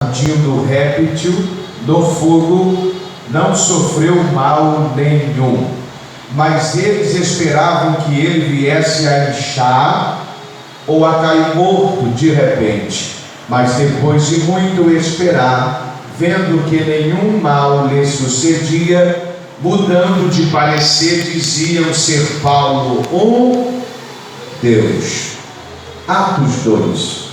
do réptil, do fogo, não sofreu mal nenhum. Mas eles esperavam que ele viesse a inchar ou a cair morto de repente. Mas depois de muito esperar, vendo que nenhum mal lhe sucedia, mudando de parecer, diziam ser Paulo um Deus. Atos 2.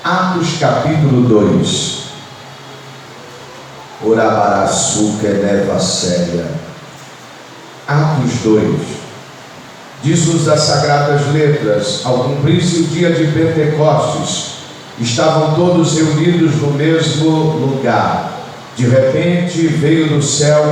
Atos capítulo 2. Orabaraçuca neva séria. Atos 2. Diz-nos as Sagradas Letras: ao cumprir-se o dia de Pentecostes, estavam todos reunidos no mesmo lugar. De repente veio do céu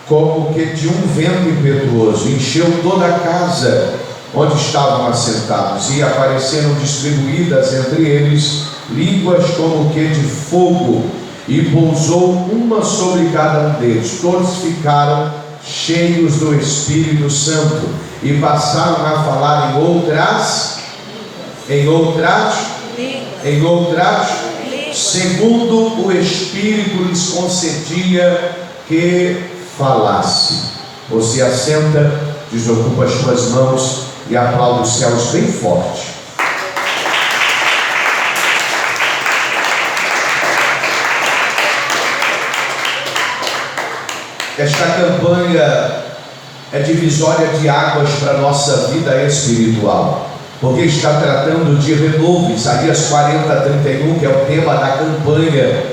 como que de um vento impetuoso, encheu toda a casa onde estavam assentados, e apareceram distribuídas entre eles línguas como que de fogo, e pousou uma sobre cada um deles. Todos ficaram cheios do Espírito Santo e passaram a falar em outras, segundo o Espírito lhes concedia que falasse. Você assenta, desocupa as suas mãos e aplaude os céus bem forte. Esta campanha é divisória de águas para a nossa vida espiritual, porque está tratando de renovo. Isaías 40:31, que é o tema da campanha,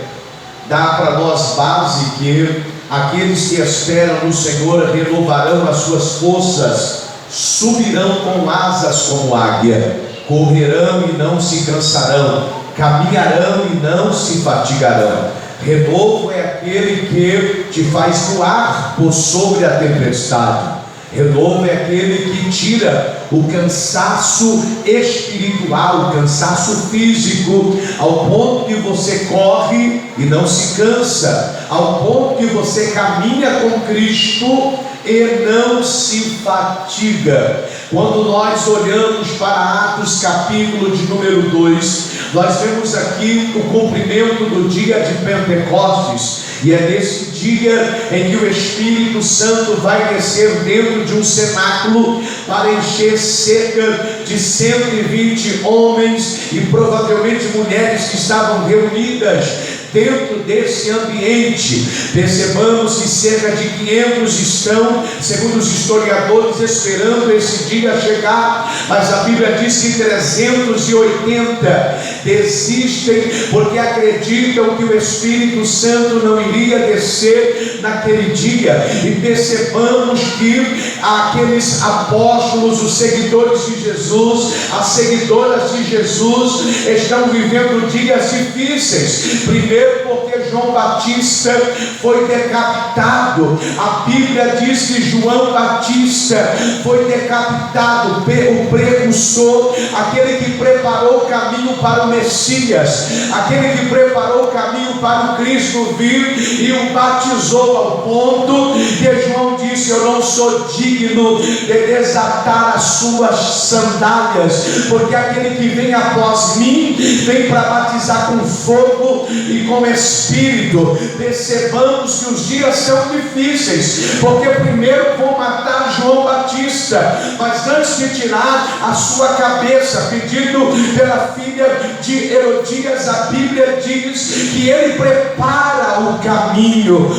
dá para nós base que aqueles que esperam no Senhor renovarão as suas forças, subirão com asas como águia, correrão e não se cansarão, caminharão e não se fatigarão. Renovo é aquele que te faz voar por sobre a tempestade. Renovo é aquele que tira o cansaço espiritual, o cansaço físico, ao ponto que você corre e não se cansa, ao ponto que você caminha com Cristo e não se fatiga. Quando nós olhamos para Atos capítulo de número 2, nós vemos aqui o cumprimento do dia de Pentecostes, e é nesse dia em que o Espírito Santo vai descer dentro de um cenáculo para encher cerca de 120 homens e provavelmente mulheres que estavam reunidas dentro desse ambiente. Percebamos que cerca de 500 estão, segundo os historiadores, esperando esse dia chegar, mas a Bíblia diz que 380 desistem porque acreditam que o Espírito Santo não iria descer naquele dia. E percebamos que aqueles apóstolos, os seguidores de Jesus, as seguidoras de Jesus, estão vivendo dias difíceis. Primeiro porque João Batista foi decapitado. A Bíblia diz que João Batista foi decapitado, o precursor, aquele que preparou o caminho para o Messias, aquele que preparou o caminho para o Cristo vir, e o batizou ao ponto que João disse: eu não sou digno de desatar as suas sandálias, porque aquele que vem após mim vem para batizar com fogo e com Espírito. Percebamos que os dias são difíceis, porque primeiro vão matar João Batista, mas antes de tirar a sua cabeça, pedido pela filha de Herodias, a Bíblia diz que ele prepara o caminho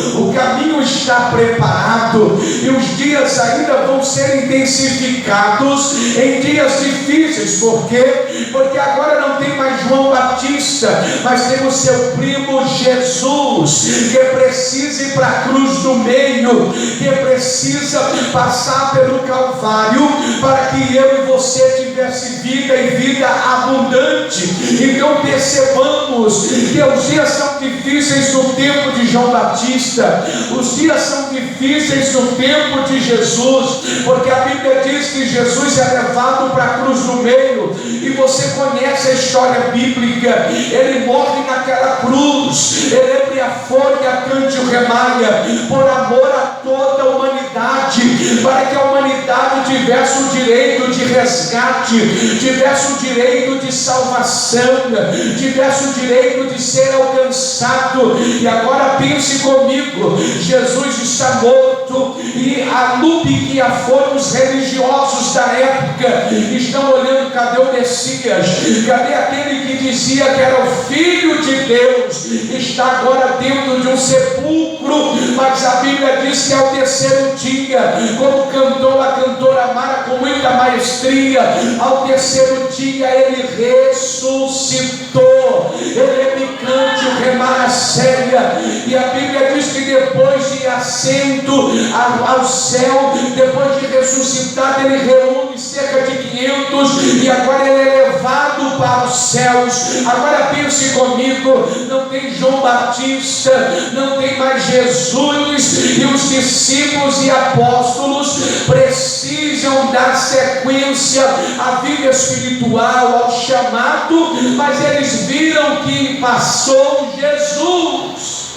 está preparado, e os dias ainda vão ser intensificados em dias difíceis. Por quê? Porque agora não tem mais João Batista, mas temos seu primo Jesus, que precisa ir para a cruz do meio, que precisa passar pelo Calvário para que eu e você tivesse vida e vida abundante. Então percebamos que os dias são difíceis no tempo de João Batista, os dias são difíceis no tempo de Jesus, porque a Bíblia diz que Jesus é levado para a cruz do meio, e você conhece a história bíblica. Ele morre naquela cruz, ele abre a folha, cante o remalha, por amor a toda a humanidade. humanidade, para que a humanidade tivesse o direito de resgate, tivesse o direito de salvação, tivesse o direito de ser alcançado. E agora pense comigo, Jesus está morto e a Nubia foram os religiosos da época, estão olhando, cadê o Messias? Cadê aquele que dizia que era o Filho de Deus? Está agora dentro de um sepulcro, mas a Bíblia diz que ao terceiro dia, como cantou a cantora Mara com muita maestria, ao terceiro dia ele ressuscitou. Ele é picante, o remar séria, e a Bíblia diz que depois de assento ao céu, depois de ressuscitado, ele reúne cerca de 500 e agora ele é levado para os céus. Agora pense comigo, não tem João Batista, não tem mais Jesus, e os discípulos e apóstolos precisam dar sequência à vida espiritual, ao chamado, mas eles viram que passou Jesus.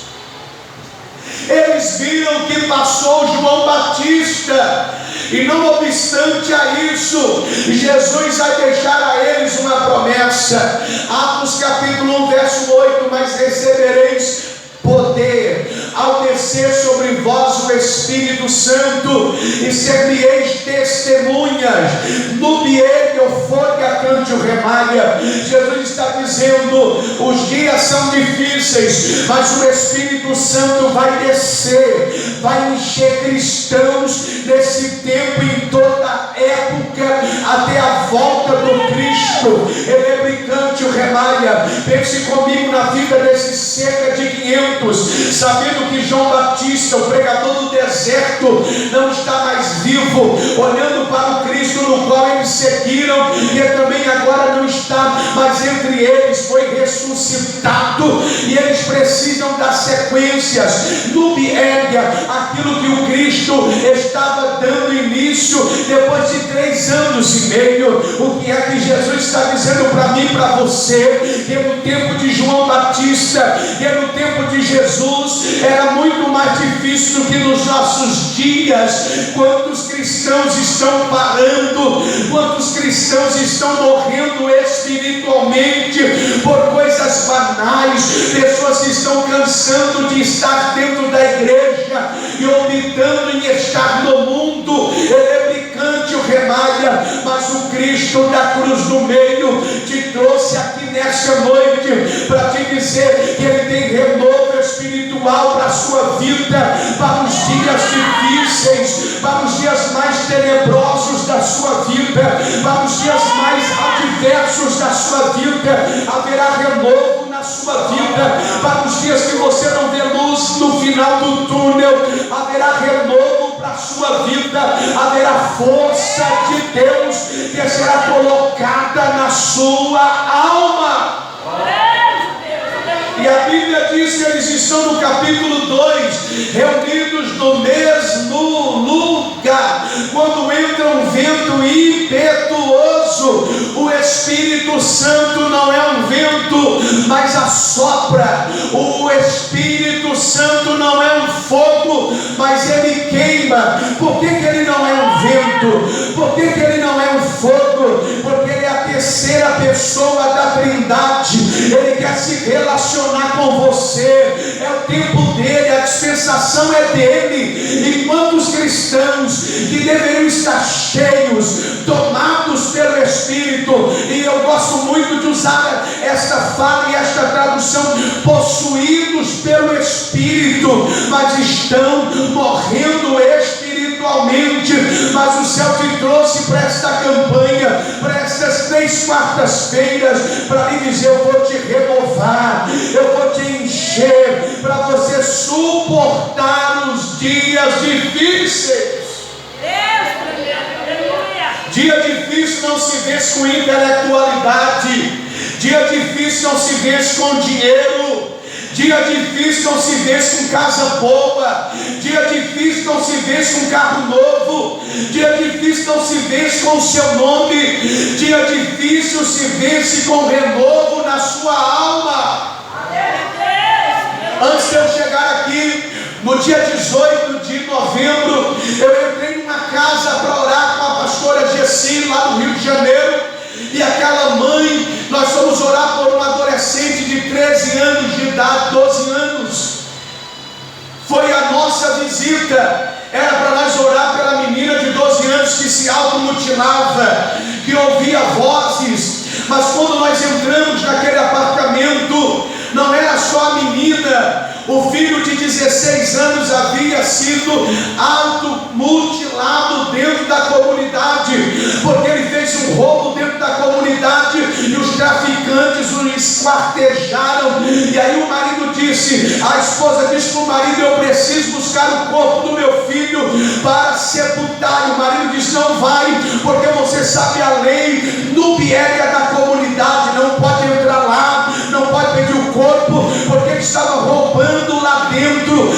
Eles viram que passou João Batista, e não obstante a isso, Jesus vai deixar a eles uma promessa. Atos capítulo 1, verso 8: mas recebereis poder ao descer sobre vós o Espírito Santo, e ser-me-eis testemunhas no Bieneoforia cante o remaia. Jesus está dizendo: os dias são difíceis, mas o Espírito Santo vai descer, vai encher cristãos nesse tempo, em toda a época, até a volta do Cristo. Ele é brincante o remaia. Pense comigo na vida desses cerca de 500, sabendo que João Batista, o pregador do deserto, não está mais vivo, olhando para o Cristo no qual eles seguiram, e também agora não está mais entre eles, foi ressuscitado, e eles precisam dar sequências no Biéria, aquilo que o Cristo estava dando início depois de 3 anos e meio. O que é que Jesus está dizendo para mim e para você? Que no tempo de João Batista, que no tempo de Jesus, era muito mais difícil do que nos nossos dias. Quantos cristãos estão parando, quantos cristãos estão morrendo espiritualmente por coisas banais, pessoas que estão cansando de estar dentro da igreja e optando em estar no mundo. Ele é brincante o remaia, mas o Cristo da cruz do meio te trouxe aqui nesta noite para te dizer que ele tem renovo espiritual para a sua vida, para os dias difíceis, para os dias mais tenebrosos da sua vida, para os dias mais adversos da sua vida. Haverá renovo na sua vida, para os dias que você não vê luz no final do túnel. Haverá renovo para a sua vida, haverá força de Deus que será colocada na sua alma. E a Bíblia diz que eles estão no capítulo 2, reunidos no mesmo lugar, quando entra um vento impetuoso. O Espírito Santo não é um vento, mas assopra. O Espírito Santo não é um fogo, mas ele queima. Por que ele não é um vento? Por que ele não é um fogo? Porque ele é a terceira pessoa da Trindade. Ele quer se relacionar com você. É o tempo dele, a dispensação é dele. E quantos cristãos que deveriam estar cheios, tomados pelo Espírito, e eu gosto muito de usar esta fala e esta tradução, possuídos pelo Espírito, mas estão morrendo espiritualmente. Mas o céu te trouxe para esta campanha, para estas 3 quartas-feiras, para lhe dizer: eu vou te renovar, eu vou te encher, para você suportar os dias difíceis. Dia difícil não se vence com intelectualidade, dia difícil não se vence com dinheiro, dia difícil não se vence com casa boa, dia difícil não se vence com carro novo, dia difícil não se vence com o seu nome, dia difícil se vence com renovo na sua alma. Antes de eu chegar aqui, no dia 18 de novembro, eu entrei casa para orar com a pastora Gessi, lá no Rio de Janeiro. E aquela mãe, nós fomos orar por uma adolescente de 13 anos de idade, 12 anos. Foi a nossa visita. Era para nós orar pela menina de 12 anos que se automutilava, que ouvia vozes. Mas quando nós entramos naquele apartamento, não era só a menina. O filho de 16 anos havia sido automutilado dentro da comunidade, porque ele fez um roubo dentro da comunidade e os traficantes o esquartejaram. E aí o marido disse, a esposa disse para o marido: eu preciso buscar o corpo do meu filho para sepultar. E o marido disse: não vai, porque você sabe a lei nubiéria da comunidade, não pode entrar lá, não pode pedir o corpo, porque ele estava roubando lá dentro.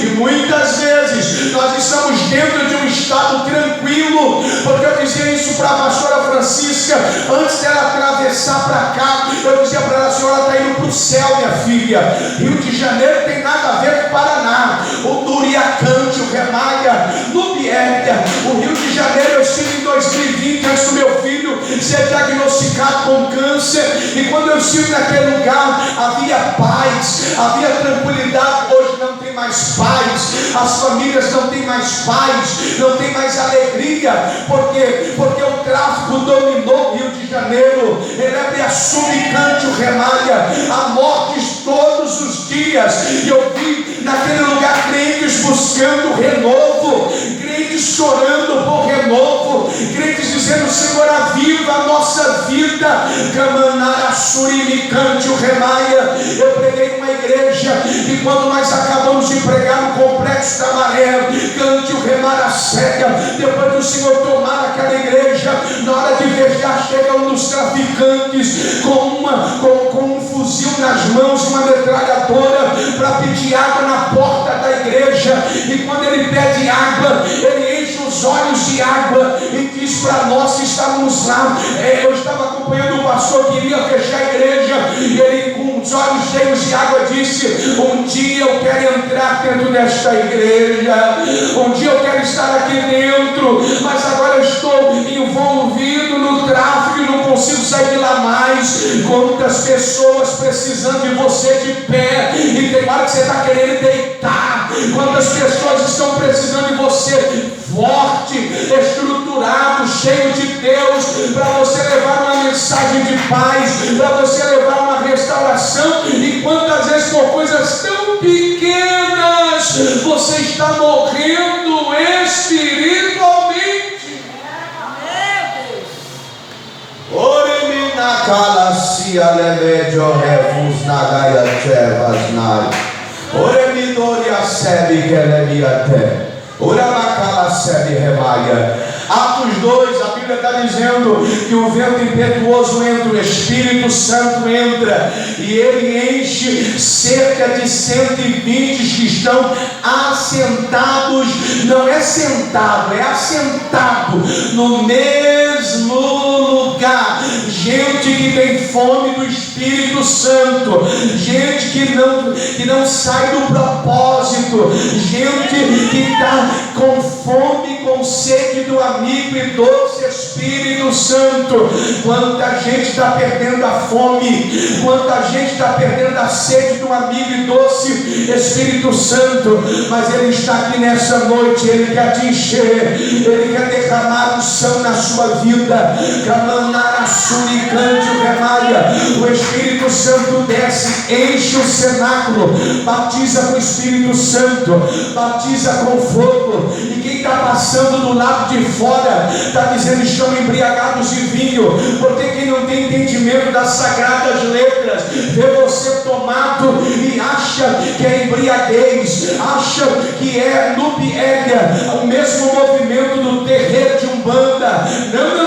E muitas vezes nós estamos dentro de um estado tranquilo, porque eu dizia isso para a pastora Francisca antes dela atravessar para cá. Eu dizia para ela: a senhora está indo para o céu, minha filha. Rio de Janeiro tem nada a ver com Paraná, o Duriacante, o Remaia, Nubiéria. O Rio de Janeiro, eu estive em 2020 antes do meu filho ser diagnosticado com câncer, e quando eu estive naquele lugar havia paz, havia tranquilidade. Hoje não tem mais paz, as famílias não têm mais paz, não tem mais alegria, porque o tráfico dominou o Rio de Janeiro. Ele é subicante, o Remaia, a morte todos os dias. E eu vi naquele lugar crentes buscando renovo, crentes chorando por renovo, crentes dizendo: Senhor, aviva a nossa vida. Camanara surimicante, o Remaia. Eu preguei numa igreja e quando nós acabamos de pregar no Complexo da Maré, cante o Remara Cega, depois do Senhor tomar aquela igreja, na hora de viajar, chega um dos traficantes com um fuzil nas mãos, uma metralhadora, para pedir água na porta da igreja. E quando ele pede água, ele enche os olhos de água e diz para nós que estávamos lá. Eu estava acompanhando o pastor que iria fechar a igreja, e ele, com os olhos cheios de água, disse: um dia eu quero entrar dentro desta igreja, um dia eu quero estar aqui dentro, mas agora eu estou envolvido no tráfico e não consigo sair de lá mais. Quantas pessoas precisando de você de pé, e tem hora que você está querendo deitar. Quantas pessoas estão precisando de você forte, estruturado, cheio de Deus, para você levar uma mensagem de paz, para você levar uma restauração. E quantas vezes por coisas tão pequenas você está morrendo espiritualmente. Oremina calacia lemedio refus na gaia chevas nai. Oremidoria sebi que lemiate. Urabacala sebe Remaia. Atos 2, a Bíblia está dizendo que o vento impetuoso entra, o Espírito Santo entra, e ele enche cerca de 120 que estão assentados. Não é sentado, é assentado no mesmo lugar. Gente que tem fome do Espírito Santo, gente que não sai do propósito, gente que está com fome, com sede do amigo e doce Espírito Santo. Quanta gente está perdendo a fome, quanta gente está perdendo a sede do amigo e doce Espírito Santo, mas ele está aqui nessa noite. Ele quer te encher, ele quer derramar unção na sua vida. O Espírito Santo desce, enche o cenáculo, batiza com o Espírito Santo, batiza com fogo. E quem está passando do lado de fora está dizendo: estão embriagados de vinho, porque quem não tem entendimento das sagradas letras vê você tomado e acha que é embriaguez, acha que é nubiéria, o mesmo movimento do terreiro de Umbanda. Não.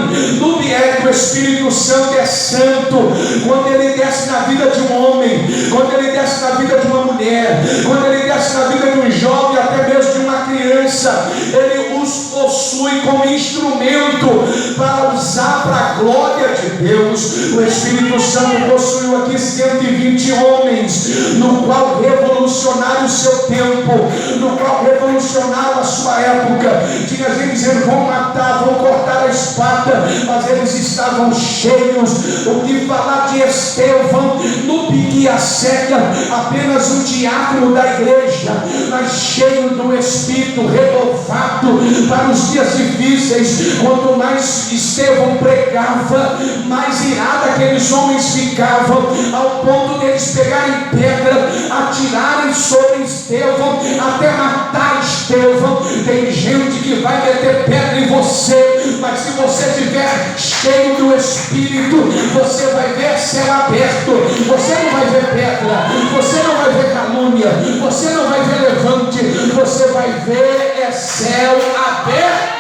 Nubiéria, o Espírito Santo é santo. Quando ele desce na vida de um homem, quando ele desce na vida de uma mulher, quando ele desce na vida de um jovem, até mesmo de uma criança, ele os possui como instrumento para usar para a glória de Deus. O Espírito Santo possuiu aqui 120 homens, no qual revolucionaram o seu tempo, no qual revolucionaram a sua época. Tinha gente dizendo: vão matar, vão cortar a espada, mas eles estavam cheios. O que falar de Estevão, no pique a seca, apenas um diácono da igreja, mas cheio do Espírito, renovado para os dias difíceis. Quanto mais Estevão pregava, mais irado aqueles homens ficavam, ao ponto deles pegarem pedra, atirarem sobre Estevão, até matar Estevão. Tem gente que vai meter pedra em você, mas se você estiver cheio do Espírito, você vai ver céu aberto. Você não vai ver pedra, você não vai ver calúnia, você não vai ver levante, você vai ver céu aberto.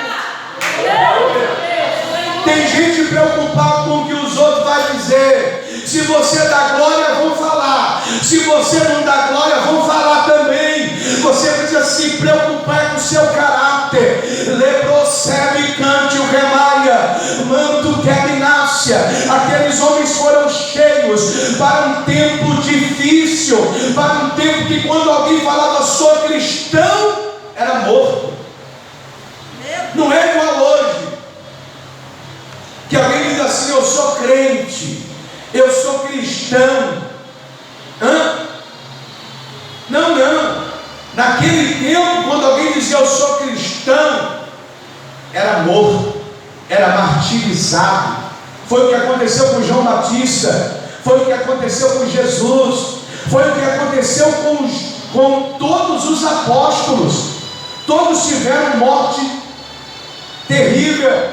Tem gente preocupada com o que os outros vão dizer. Se você dá glória, vão falar. Se você não dá glória, vão falar também. Você precisa se preocupar com o seu caráter. Leprosebe, cante o remaia, manto que abnácia. Aqueles homens foram cheios para um tempo difícil, para um tempo que quando alguém falava sou cristão, era morto. Não é igual hoje, que alguém diz assim: eu sou crente, eu sou cristão. Não. Naquele tempo, quando alguém dizia eu sou cristão, era morto, era martirizado. Foi o que aconteceu com João Batista, foi o que aconteceu com Jesus, foi o que aconteceu com todos os apóstolos. Todos tiveram morte terrível.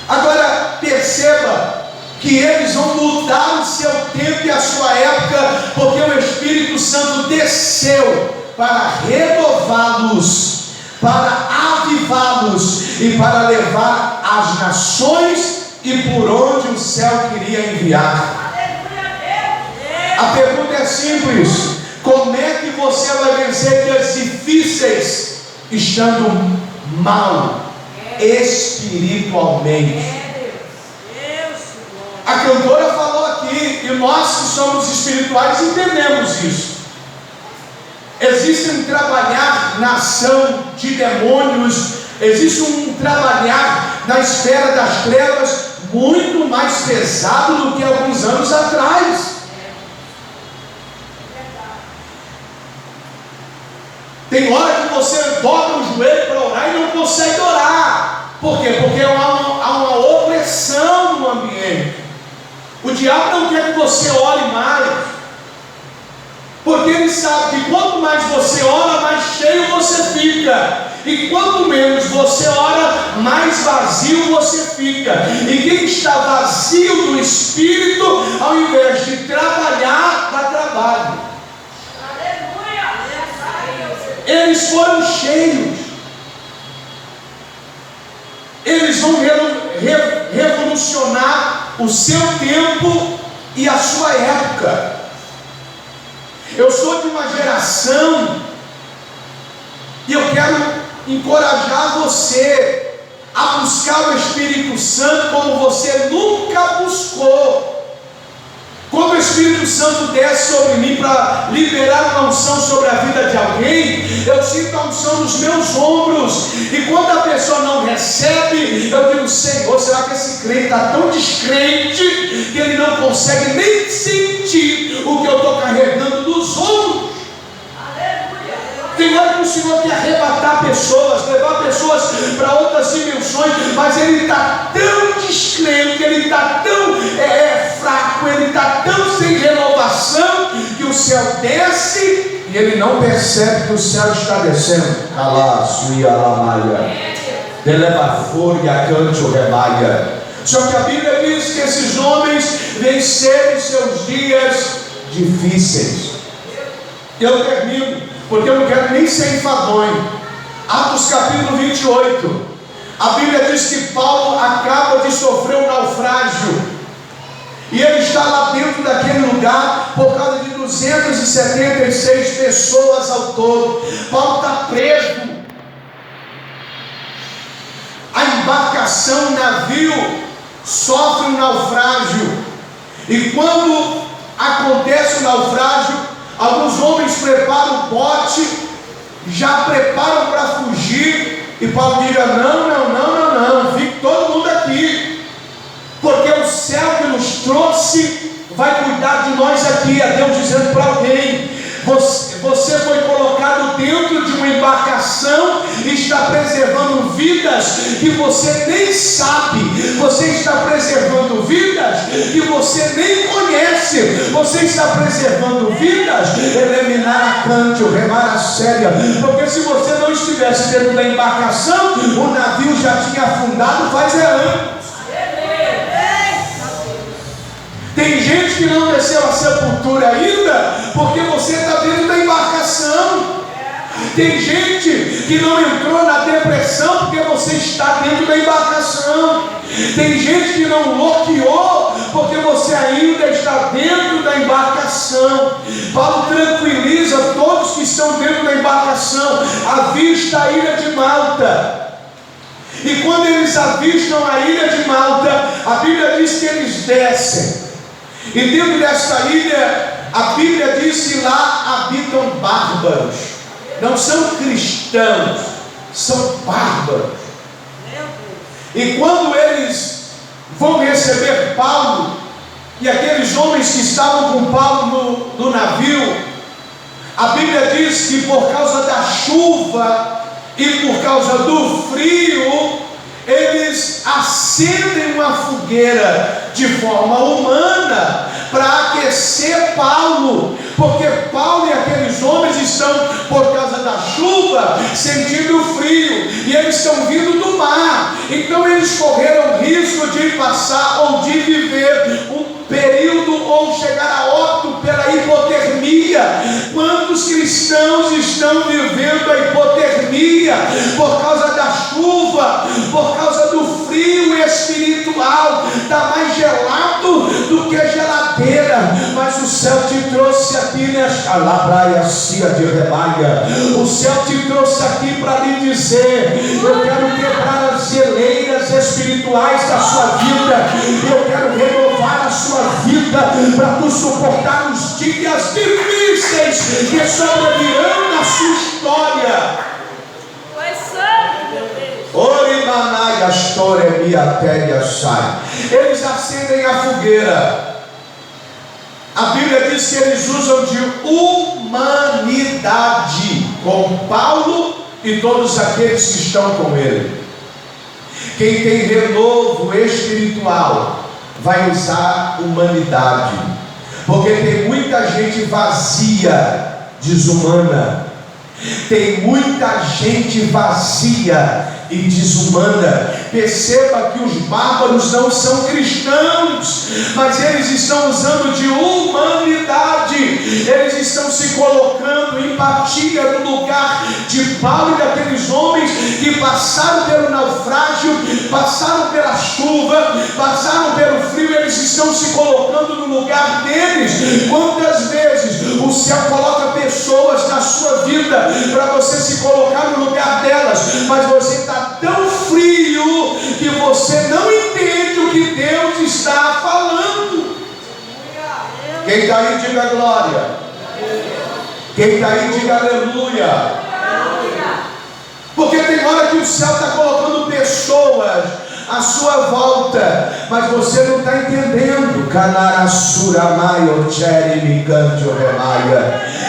Agora perceba que eles vão mudar o seu tempo e a sua época, porque o Espírito Santo desceu para renová-los, para avivá-los e para levar as nações e por onde o céu queria enviar. A pergunta é simples: como é que você vai vencer dias difíceis estando mal espiritualmente? A cantora falou aqui, e nós que somos espirituais entendemos isso. Existe um trabalhar na ação de demônios, existe um trabalhar na esfera das trevas muito mais pesado do que alguns anos atrás. Tem hora que você dobra o joelho para orar e não consegue orar. Por quê? Porque há uma opressão no ambiente. O diabo não quer que você ore mais, porque ele sabe que quanto mais você ora, mais cheio você fica, e quanto menos você ora, mais vazio você fica. E quem está vazio do Espírito, ao invés de trabalhar, dá trabalho. Eles foram cheios. Eles vão revolucionar o seu tempo e a sua época. Eu sou de uma geração e eu quero encorajar você a buscar o Espírito Santo como você nunca buscou. Quando o Espírito Santo desce sobre mim para liberar uma unção sobre a vida de alguém, eu sinto a unção nos meus ombros. E quando a pessoa não recebe, eu digo: Senhor, será que esse crente está tão descrente que ele não consegue nem sentir o que eu estou carregando nos ombros? Tem hora que o Senhor quer arrebatar pessoas, levar pessoas para outras dimensões, mas ele está tão descrente, ele está tão fraco, ele está tão sem renovação, que o céu desce e ele não percebe que o céu está descendo. Só que a Bíblia diz que esses homens venceram seus dias difíceis. Eu termino, porque eu não quero nem ser enfadonho. Atos capítulo 28, a Bíblia diz que Paulo acaba de sofrer um naufrágio, e ele está lá dentro daquele lugar por causa de 276 pessoas ao todo. Paulo está preso. embarcação, um navio, sofre um naufrágio. E quando acontece o naufrágio, alguns homens preparam o bote, já preparam para fugir. E Paulo diz: não, fique todo mundo aqui, porque o céu que nos trouxe vai cuidar de nós aqui. É Deus dizendo para alguém: você foi colocado dentro de uma embarcação e está preservando vidas que você nem sabe. Você está preservando vidas que você nem conhece. Você está preservando vidas. Eliminar a câncio, remar a séria. Porque se você não estivesse dentro da embarcação, o navio já tinha afundado faz anos. Tem gente que não desceu a sepultura ainda, porque você está dentro da embarcação. Tem gente que não entrou na depressão, porque você está dentro da embarcação. Tem gente que não loqueou, porque você ainda está dentro da embarcação. Paulo tranquiliza todos que estão dentro da embarcação. Avista a ilha de Malta. E quando eles avistam a ilha de Malta, a Bíblia diz que eles descem. E dentro desta ilha, a Bíblia diz que lá habitam bárbaros. Não são cristãos, são bárbaros. E quando eles vão receber Paulo, e aqueles homens que estavam com Paulo no navio, a Bíblia diz que por causa da chuva e por causa do frio, eles acendem uma fogueira de forma humana para aquecer Paulo, porque Paulo e aqueles homens estão, por causa da chuva, sentindo frio, e eles estão vindo do mar. Então eles correram risco de passar ou de viver um período ou chegar a óbito pela hipotermia. Quantos cristãos estão vivendo a hipotermia por causa da chuva, por causa do frio espiritual? Está mais gelado do que geladeira, mas o céu te trouxe aqui nesta labraia cia de rebaia. O céu te trouxe aqui para lhe dizer: eu quero quebrar as geleiras espirituais da sua vida, eu quero renovar a sua vida para tu suportar os dias difíceis que sobrevirão na sua história. Orimanai a história minha sai. Eles acendem a fogueira. A Bíblia diz que eles usam de humanidade com Paulo e todos aqueles que estão com ele. Quem tem renovo espiritual vai usar humanidade, porque tem muita gente vazia, desumana. Tem muita gente vazia e desumana. Perceba que os bárbaros não são cristãos, mas eles estão usando de humanidade. Eles estão se colocando em empatia no lugar de Paulo e daqueles homens que passaram pelo naufrágio, passaram pela chuva, passaram pelo frio. Eles estão se colocando no lugar deles. Quantas vezes o céu coloca pessoas na sua vida para você se colocar no lugar delas, mas você está tão frio que você não entende o que Deus está falando. Quem está aí, diga glória. Quem está aí, diga aleluia. Porque tem hora que o céu está colocando pessoas à sua volta, mas você não está entendendo.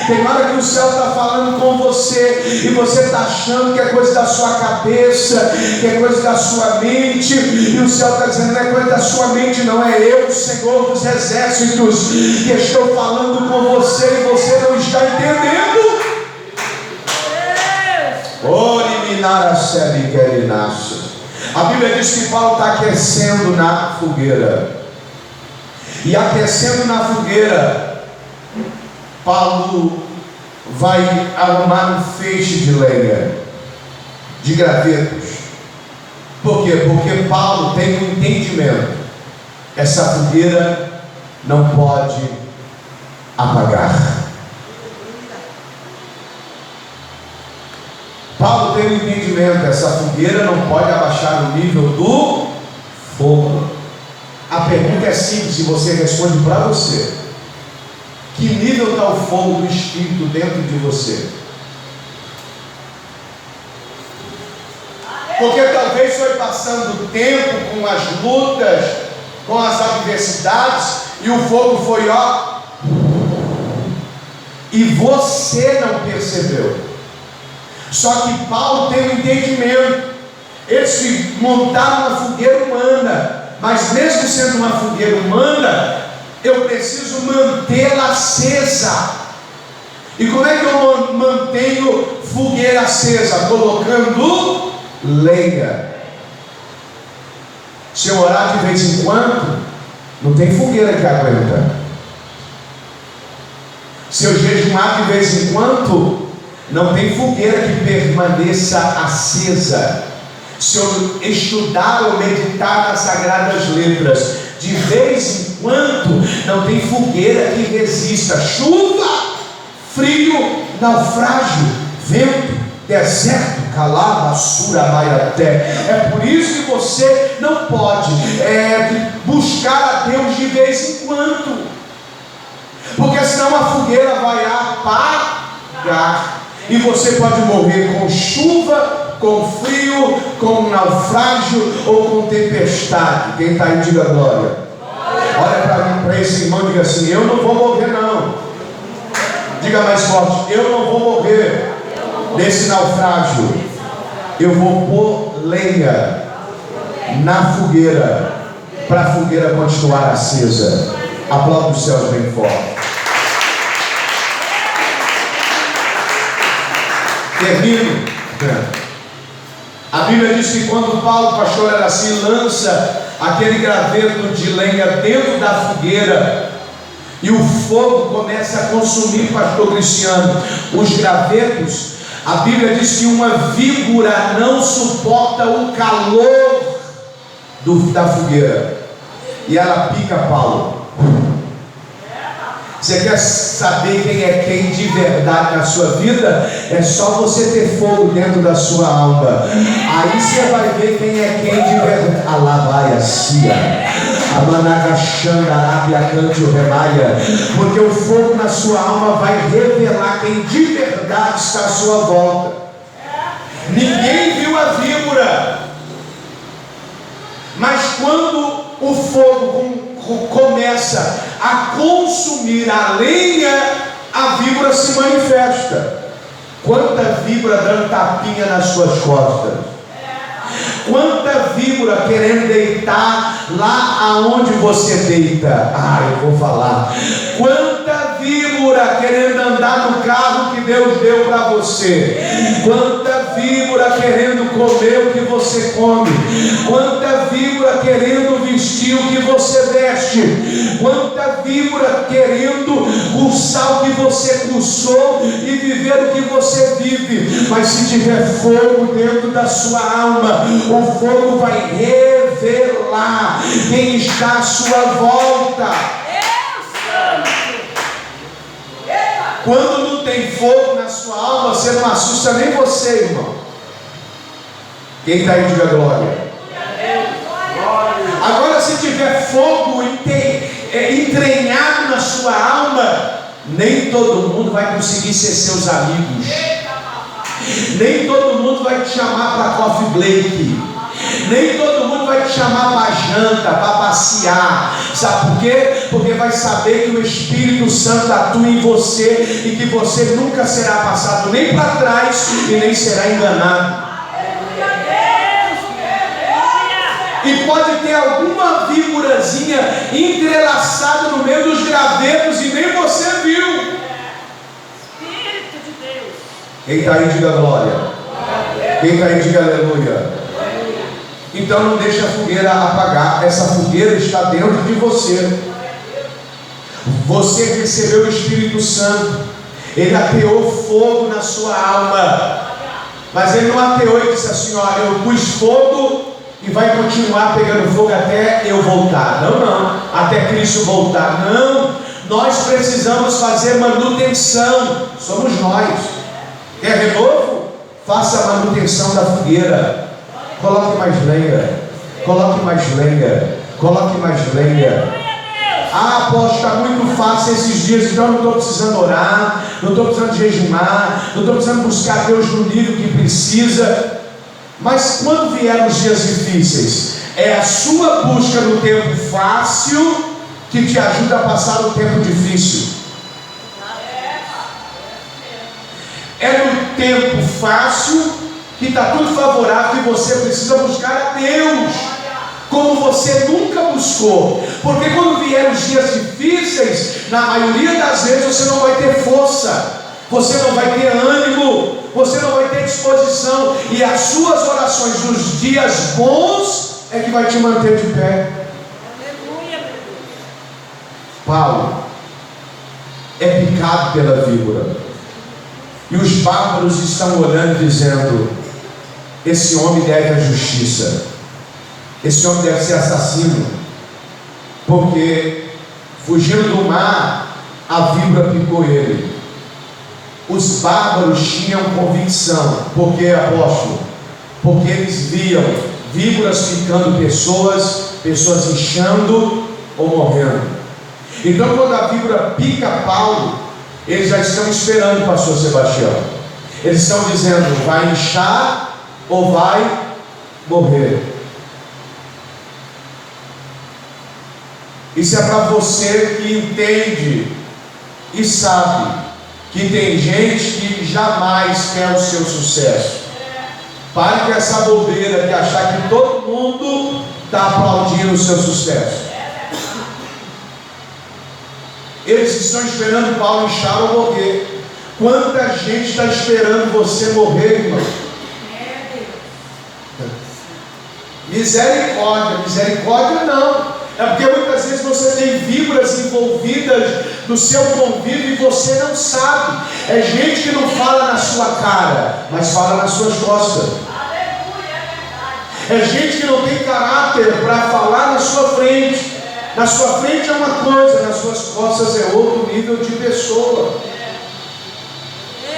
Tem hora que o céu está falando com você e você está achando que é coisa da sua cabeça, que é coisa da sua mente, e o céu está dizendo: não é coisa da sua mente, não, é eu, o Senhor dos Exércitos, que estou falando com você e você não está entendendo. Eliminar a série que ele nasce. A Bíblia diz que Paulo está aquecendo na fogueira. E aquecendo na fogueira, Paulo vai arrumar um feixe de lenha, de gravetos. Por quê? Porque Paulo tem um entendimento: essa fogueira não pode apagar. Paulo tem o entendimento, essa fogueira não pode abaixar o nível do fogo. A pergunta é simples, e você responde para você: que nível está o fogo do Espírito dentro de você? Porque talvez foi passando o tempo com as lutas, com as adversidades, e o fogo foi e você não percebeu. Só que Paulo tem um entendimento. Eles se montaram uma fogueira humana, mas mesmo sendo uma fogueira humana, eu preciso mantê-la acesa. E como é que eu mantenho fogueira acesa? Colocando lenha. Se eu orar de vez em quando, não tem fogueira que aguenta. Se eu jejuar de vez em quando, não tem fogueira que permaneça acesa. Se eu estudar ou meditar nas Sagradas Letras de vez em quando, não tem fogueira que resista. Chuva, frio, naufrágio, vento, deserto, calava, surabaiaté. É por isso que você não pode buscar a Deus de vez em quando, porque senão a fogueira vai apagar, e você pode morrer com chuva, com frio, com naufrágio ou com tempestade. Quem está aí, diga glória. Olha para mim, para esse irmão, diga assim: eu não vou morrer não. Diga mais forte: eu não vou morrer nesse naufrágio. Eu vou pôr lenha na fogueira, para a fogueira continuar acesa. Aplauda os céus bem forte. Termino. A Bíblia diz que quando Paulo, pastor, era assim, lança aquele graveto de lenha dentro da fogueira, e o fogo começa a consumir, pastor Cristiano, os gravetos. A Bíblia diz que uma víbora não suporta o calor da fogueira, e ela pica Paulo. Você quer saber quem é quem de verdade na sua vida? É só você ter fogo dentro da sua alma. Aí você vai ver quem é quem de verdade. Alabaia, cia, amanagachanda, arábia, cante o remaia. Porque o fogo na sua alma vai revelar quem de verdade está à sua volta. Ninguém viu a víbora, mas quando o fogo começa a consumir a lenha, a víbora se manifesta. Quanta víbora dando tapinha nas suas costas, quanta víbora querendo deitar lá aonde você deita. Eu vou falar. Quanta víbora querendo andar no carro que Deus deu para você. Quanta víbora querendo comer o que você come. Quanta víbora querendo vestir o que você veste. Quanta víbora querendo cursar o que você cursou e viver o que você vive. Mas se tiver fogo dentro da sua alma, o fogo vai revelar quem está à sua volta. Quando não tem fogo na sua alma, você não assusta nem você, irmão. Quem está aí, diga glória. Agora, se tiver fogo entranhado na sua alma, nem todo mundo vai conseguir ser seus amigos. Nem todo mundo vai te chamar para coffee break. Nem todo mundo vai te chamar para janta, para passear. Sabe por quê? Porque vai saber que o Espírito Santo atua em você e que você nunca será passado nem para trás e nem será enganado. E pode ter alguma víborazinha entrelaçada no meio dos gravetos e nem você viu. Espírito de Deus. Quem está aí, diga glória. Quem está aí, diga aleluia. Então não deixe a fogueira apagar. Essa fogueira está dentro de você. Você recebeu o Espírito Santo. Ele ateou fogo na sua alma. Mas ele não ateou e disse assim: olha, eu pus fogo e vai continuar pegando fogo até eu voltar. Não, até Cristo voltar. Não, nós precisamos fazer manutenção. Somos nós. Quer renovo? Faça a manutenção da fogueira. Coloque mais lenha. Coloque mais lenha. Coloque mais lenha. Ah, apóstolo, está muito fácil esses dias, então eu não estou precisando orar, não estou precisando jejuar, não estou precisando buscar Deus no nível que precisa. Mas quando vieram os dias difíceis, é a sua busca no tempo fácil que te ajuda a passar o tempo difícil. É no tempo fácil que está tudo favorável e você precisa buscar a Deus como você nunca buscou. Porque quando vierem os dias difíceis, na maioria das vezes você não vai ter força, você não vai ter ânimo, você não vai ter disposição, e as suas orações nos dias bons é que vai te manter de pé. Paulo é picado pela víbora, e os bárbaros estão olhando dizendo: esse homem deve a justiça, esse homem deve ser assassino, porque fugindo do mar, a víbora picou ele. Os bárbaros tinham convicção. Por que, apóstolo? Porque eles viam víboras picando pessoas inchando ou morrendo. Então quando a víbora pica Paulo, eles já estão esperando, pastor Sebastião. Eles estão dizendo: vai inchar ou vai morrer. Isso é para você que entende e sabe que tem gente que jamais quer o seu sucesso. Pare com essa bobeira de achar que todo mundo está aplaudindo o seu sucesso. Eles estão esperando Paulo inchar ou morrer. Quanta gente está esperando você morrer, irmão? Misericórdia, misericórdia não. É porque muitas vezes você tem víboras envolvidas no seu convívio e você não sabe. É gente que não fala na sua cara, mas fala nas suas costas. É gente que não tem caráter para falar na sua frente. Na sua frente é uma coisa, nas suas costas é outro nível de pessoa.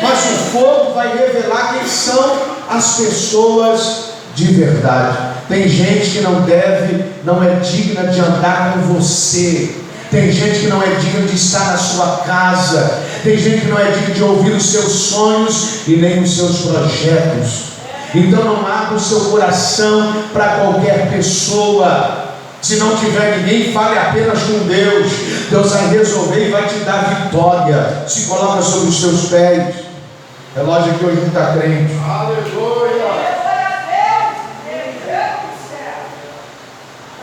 Mas o fogo vai revelar quem são as pessoas de verdade. Tem gente que não é digna de andar com você. Tem gente que não é digna de estar na sua casa. Tem gente que não é digna de ouvir os seus sonhos e nem os seus projetos. Então não abra o seu coração para qualquer pessoa. Se não tiver ninguém, fale apenas com Deus. Deus vai resolver e vai te dar vitória. Se coloca sobre os seus pés. É lógico que hoje não está crente. Aleluia.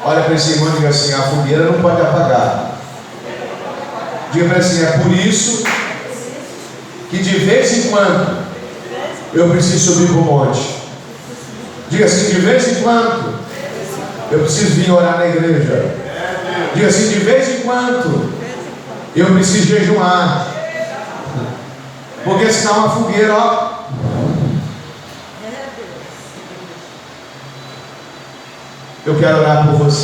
Olha para esse irmão e diga assim: a fogueira não pode apagar. Diga para ele assim: é por isso que de vez em quando eu preciso subir para o monte. Diga assim: de vez em quando eu preciso vir orar na igreja. Diga assim: de vez em quando eu preciso jejuar. Porque senão a fogueira, ó. Eu quero orar por você.